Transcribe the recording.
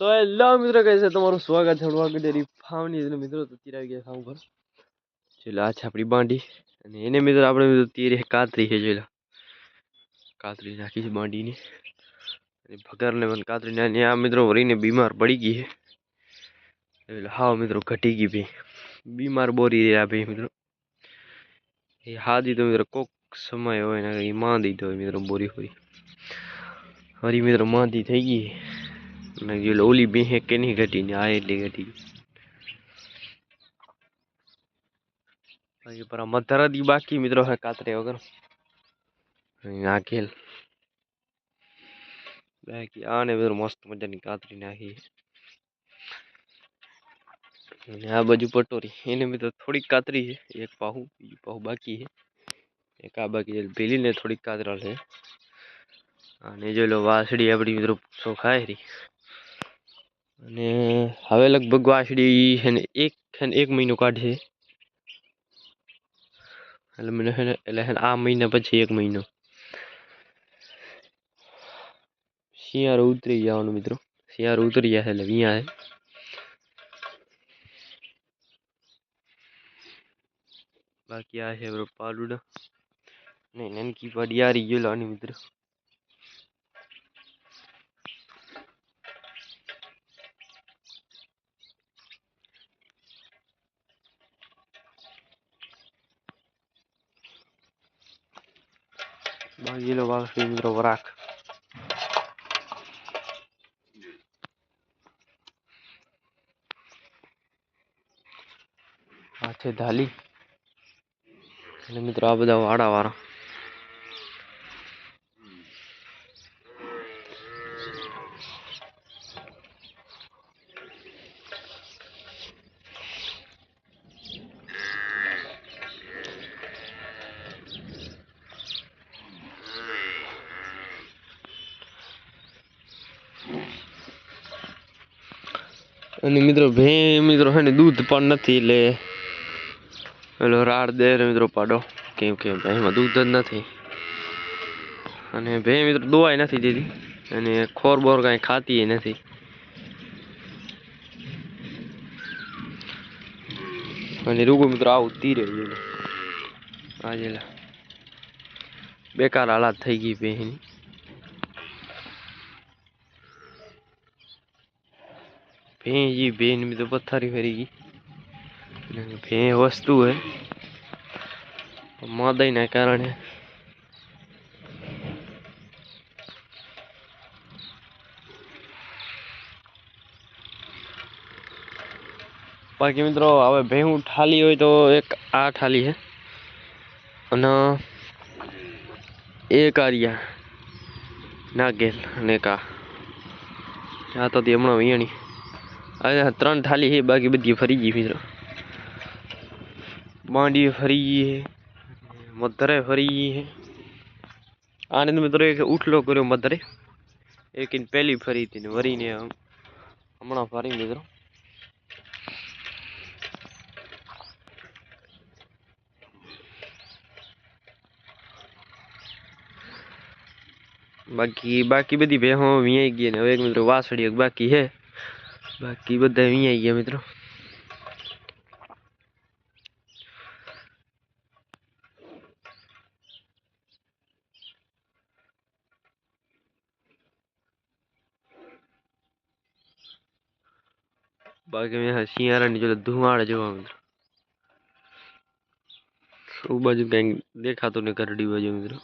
तो हेलो मित्रों, कैसे तुम्हाરું સ્વાગત છે હળવા ડેરી ફાર્મની અંદર। મિત્રો તો તીર આવી ગયા ફાર્મ પર। ચલો આ છે આપણી બાંડી અને એને મિત્રો આપણે મિત્રો તીર કાતરી છે। ચલો કાતરી નાખી છે બાંડીની અને ભગરને પણ કાતરી નાની। આ મિત્રો વરીને બીમાર પડી ગઈ છે। એટલે હાવ મિત્રો ઘટી ગઈ ભઈ, બીમાર બોરી રહ્યા ભઈ મિત્રો। એ હાદી તો મિત્રો કોક સમય હોય ને એ માંદી તો મિત્રો બોરી હોય હરી મિત્રો માંદી થઈ ગઈ। ये ओली भी है कि नहीं घटी ने आए ले घटी ये पर मधरा दी बाकी मित्रों है कातरे वगर आखेल बाकी आने मित्रों मस्त मजा ની કાતરી નાખી। आ बाजू पटोरी એને મિત્રો થોડી કાતરી છે, એક પાહુ બીજું પાહુ બાકી છે। એક આ બાકી પેલી ને થોડી કાતરા છે અને જો લો વાસડી આપડી મિત્રો સો ખાય રી અને હવે લગભગ વાસડી છે ને એક મહિનો કાઢશે। એટલે આ મહિના પછી એક મહિનો શિયાળો ઉતરી જવાનું મિત્રો। શિયાળો ઉતરી જશે એટલે વિયા છે। બાકી આ છે બરો પાલુડા નહીં નનકી પડિયારી ગયેલાની મિત્રો। बाकी लो वासड़ी મિત્રો વરાક આ છે ધાલી અને મિત્રો આ બધા વાડા વાળા અને મિત્રો ભે મિત્રો હે ને દૂધ પણ નથી એટલે પેલો રાડ દે મિત્રો પાડો કેમ કે ભેમાં દૂધ જ નથી અને ભે મિત્રો દોવાય નથી દીધી અને ખોર બોર કાંઈ ખાતી નથી। અને રૂગો મિત્રો આવું તીરે આજે બેકાર હાલાત થઈ ગઈ ભેની। भे जी बेन में तो पत्थरी फरीगी भे वस्तु है मादाई ना कारण है। बाकी मित्रों हवे भेहू ठाली हो तो एक आ ठाली है અને एक आरिया नागेल ने का आ तो हमણાં વિયાણી अरे 3 थाली है बाकी बधी फरी गई मित्रों। बांडी फरी गई है, मधरे फरी गई है। आने मित्रों एक उठलो करो मधरे एक इन पहली फरी थी वरी ने हमणा फरी मित्रों। बाकी बधी भेहो वियाई गई ने एक मित्रों वासड़ी एक बाकी है। बाकी બધા અહીંયા ગયા મિત્રો। बाकी में શિયાળાની જો ધુમાડ જોવા મિત્રો શું બાજુ કઈ દેખાતું ને કરડી બાજુ મિત્રો।